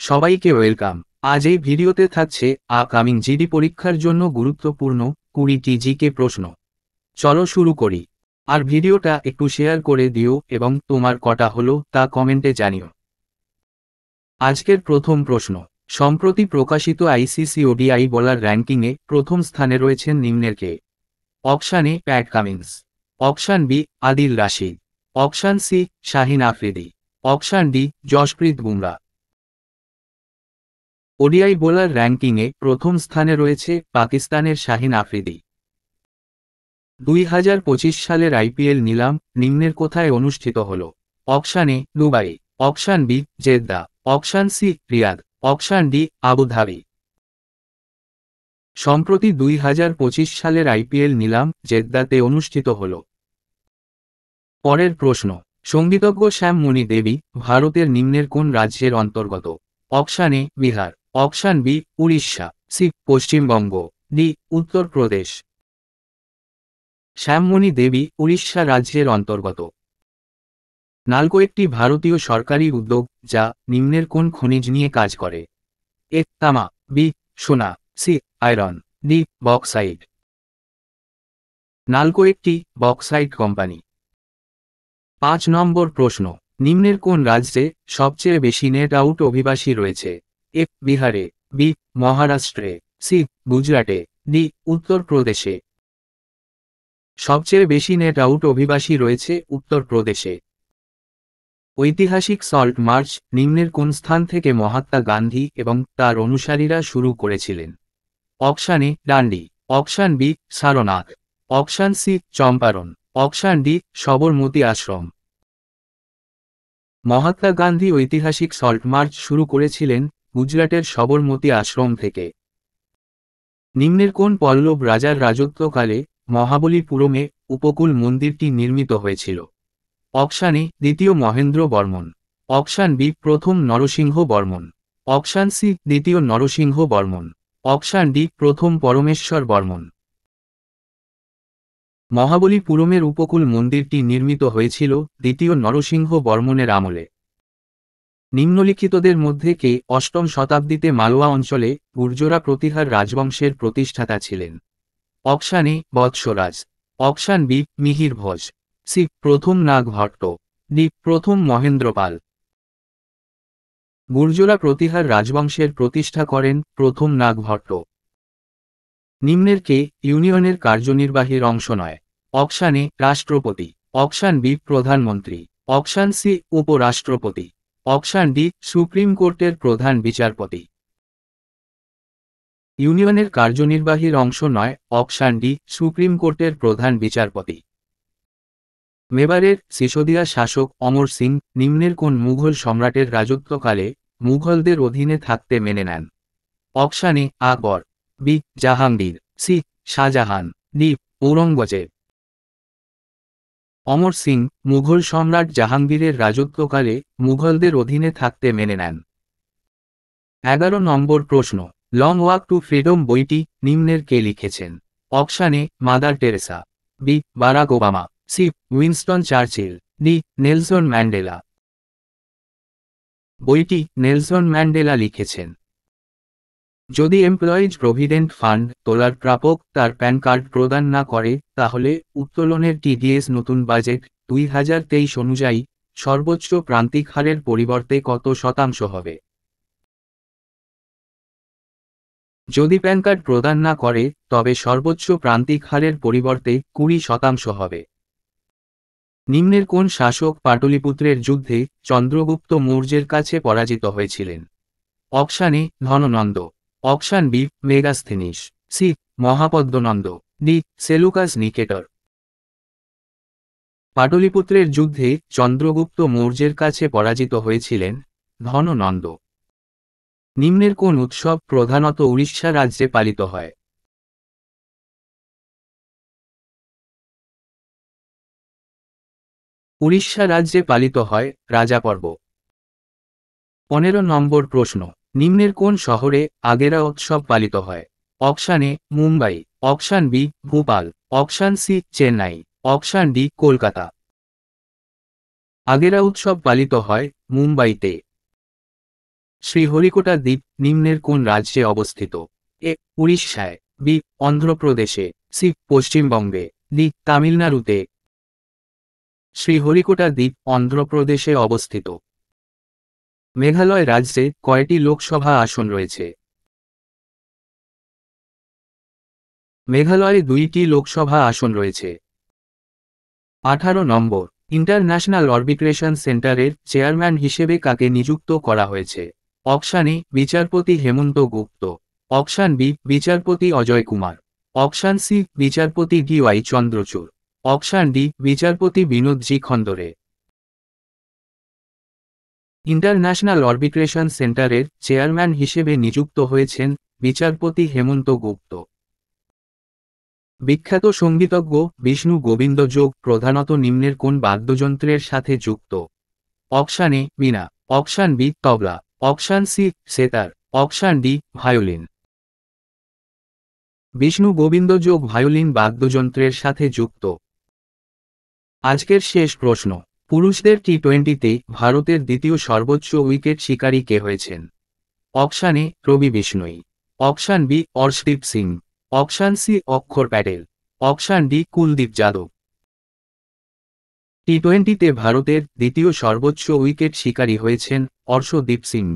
সবাইকে ওয়েলকাম। আজ এই ভিডিওতে থাকছে আপকামিং জিডি পরীক্ষার জন্য গুরুত্বপূর্ণ 20টি জিকে প্রশ্ন। চলো শুরু করি। আর ভিডিওটা একটু শেয়ার করে দিও এবং তোমার কটা হলো তা কমেন্টে জানিও। আজকের প্রথম প্রশ্ন, সম্প্রতি প্রকাশিত আইসিসি ওডিআই বোলার র্যাঙ্কিংয়ে প্রথম স্থানে রয়েছেন নিম্নের কে? Option A Pat Cummins, option B Adil Rashid, option C Shaheen Afridi, option D Jasprit Bumrah. ODI bowler র্যাঙ্কিংয়ে প্রথম স্থানে রয়েছে পাকিস্তানের শাহিন আফ্রিদি। 2025 সালের আইপিএল নিলাম নিম্নের কোথায় অনুষ্ঠিত হল? Option A Dubai, option B Jeddah, option C Riyadh, option D Abu Dhabi. সম্প্রতি 2025 সালের আইপিএল নিলাম জেদ্দাতে অনুষ্ঠিত হল। পরের প্রশ্ন, সঙ্গীতজ্ঞ শ্যাম মণি দেবী ভারতের নিম্নের কোন রাজ্যের অন্তর্গত? Option A Bihar, option B Orissa, C Paschimbanga, D Uttar Pradesh. Shyammoni Devi Orissa রাজ্যের অন্তর্গত। নালকো একটি ভারতীয় সরকারি উদ্যোগ যা নিম্নের কোন খনিজ নিয়ে কাজ করে? এ তামা, বি সোনা, C iron, D bauxite. NALCO একটি বক্সাইট কোম্পানি। 5 নম্বর প্রশ্ন, নিম্নের কোন রাজ্যে সবচেয়ে বেশি নেট আউট অভিবাসী রয়েছে? এ বিহারে, বি মহারাষ্ট্রে, সি গুজরাটে, ডি উত্তরপ্রদেশে। সবচেয়ে বেশি নেট আউট অভিবাসী রয়েছে উত্তরপ্রদেশে। ঐতিহাসিক সল্ট মার্চ নিম্নের কোন স্থান থেকে মহাত্মা গান্ধী এবং তার অনুসারীরা শুরু করেছিলেন? Option A Dandi, option B Sarnath, option C Champaran, option D Sabarmati Ashram. Mahatma Gandhi ঐতিহাসিক সল্ট মার্চ শুরু করেছিলেন গুজরাটের সবরমতী আশ্রম থেকে। নিম্নের কোন পল্লব রাজার রাজত্বকালে মহাবলীপুরমে উপকূল মন্দিরটি নির্মিত হয়েছিল? অপশান এ দ্বিতীয় মহেন্দ্র বর্মন, অপশান বি প্রথম নরসিংহ বর্মন, অপশান সি দ্বিতীয় নরসিংহ বর্মন, অপশান ডি প্রথম পরমেশ্বর বর্মন। মহাবলীপুরমের উপকূল মন্দিরটি নির্মিত হয়েছিল দ্বিতীয় নরসিংহ বর্মনের আমলে। নিম্নলিখিতদের মধ্যে কে 8ম শতাব্দীতে মালওয়া অঞ্চলে গুর্জরা প্রতিহার রাজবংশের প্রতিষ্ঠাতা ছিলেন? Option A Vatsaraja, option B Mihir Bhoj, C প্রথম নাগ ভট্ট, ডি প্রথম মহেন্দ্রপাল। গুর্জরা প্রতিহার রাজবংশের প্রতিষ্ঠা করেন প্রথম নাগ ভট্ট। নিম্নের কে ইউনিয়নের কার্যনির্বাহীর অংশ নয়? অপশান এ রাষ্ট্রপতি, অপশান বি প্রধানমন্ত্রী, অপশান সি উপরাষ্ট্রপতি, অপশান ডি সুপ্রিম কোর্টের প্রধান বিচারপতি। ইউনিয়নের কার্যনির্বাহীর অংশ নয়, অপশান ডি সুপ্রিম কোর্টের প্রধান বিচারপতি। মেবারের সিসোদিয়া শাসক অমর সিং নিম্নের কোন মুঘল সম্রাটের রাজত্বকালে মুঘলদের অধীনে থাকতে মেনে নেন? Option A Akbar, B Jahangir, C Shahjahan, D Aurangzeb. Amar Singh Mughal সম্রাট জাহাঙ্গীরের রাজত্বকালে মুঘলদের অধীনে থাকতে মেনে নেন। 11 নম্বর প্রশ্ন, লং ওয়াক টু ফ্রিডম বইটি নিম্নের কে লিখেছেন? Option A Mother Teresa, B Barack Obama, C Winston Churchill, D Nelson Mandela. বইটি নেলসন ম্যান্ডেলা লিখেছেন। যদি এমপ্লয়িজ প্রভিডেন্ট ফান্ড তোলার প্রাপক তার প্যান কার্ড প্রদান না করে তাহলে উত্তোলনের টিডিএস নতুন বাজেট 2023 অনুযায়ী সর্বোচ্চ প্রান্তিক হারের পরিবর্তে কত শতাংশ হবে? যদি প্যান কার্ড প্রদান না করে তবে সর্বোচ্চ প্রান্তিক হারের পরিবর্তে 20% হবে। নিম্নের কোন শাসক পাটলিপুত্রের যুদ্ধে চন্দ্রগুপ্ত মৌর্যের কাছে পরাজিত হয়েছিলেন? Option A Dhanananda, option B Megasthenes, C Mahapadmananda, D Seleucus Nicator. পাটলিপুত্রের যুদ্ধে চন্দ্রগুপ্ত মৌর্যের কাছে পরাজিত হয়েছিলেন ধননন্দ। নিম্নের কোন উৎসব প্রধানত উড়িষ্যা রাজ্যে পালিত হয়? উড়িষ্যা রাজ্যে পালিত হয় রাজা পর্ব। 15 নম্বর প্রশ্ন, নিম্নের কোন শহরে আগেরা উৎসব পালিত হয়? Option A Mumbai, option B Bhopal, option C Chennai, option D Kolkata. আগেরা উৎসব পালিত হয় মুম্বাইতে। শ্রীহরিকোটা দ্বীপ নিম্নের কোন রাজ্যে অবস্থিত? এ উড়িষ্যায়, বি অন্ধ্রপ্রদেশে, সি পশ্চিমবঙ্গে, ডি তামিলনাড়ুতে। শ্রীহরিকোটা দ্বীপ অন্ধ্রপ্রদেশে অবস্থিত। মেঘালয় রাজ্যে কয়টি লোকসভা আসন রয়েছে? মেঘালয়ে 2টি লোকসভা আসন রয়েছে। 18 নম্বর, ইন্টারন্যাশনাল অর্বিট্রেশন সেন্টারের চেয়ারম্যান হিসেবে কাকে নিযুক্ত করা হয়েছে? অপশান এ বিচারপতি হেমন্ত গুপ্ত, অপশান বি বিচারপতি অজয় কুমার, অপশান সি বিচারপতি DY চন্দ্রচূড়, অপশান ডি বিচারপতি বিনোদ জি খন্দরে। ইন্টারন্যাশনাল অর্বিট্রেশন সেন্টারের চেয়ারম্যান হিসেবে নিযুক্ত হয়েছেন বিচারপতি হেমন্ত গুপ্ত। বিখ্যাত সঙ্গীতজ্ঞ বিষ্ণু গোবিন্দ যোগ প্রধানত নিম্নের কোন বাদ্যযন্ত্রের সাথে যুক্ত? Option A veena, option B tabla, option C sitar, option D violin. Vishnu Govind Jog violin বাদ্যযন্ত্রের সাথে যুক্ত। আজকের শেষ প্রশ্ন, পুরুষদের টি20তে ভারতের দ্বিতীয় সর্বোচ্চ উইকেট শিকারী কে হয়েছেন? Option A Ravi Bishnoi, option B Arshdeep Singh, option C Axar Patel, option D Kuldeep Yadav. টি20তে ভারতের দ্বিতীয় সর্বোচ্চ উইকেট শিকারী হয়েছেন অর্শদীপ সিং।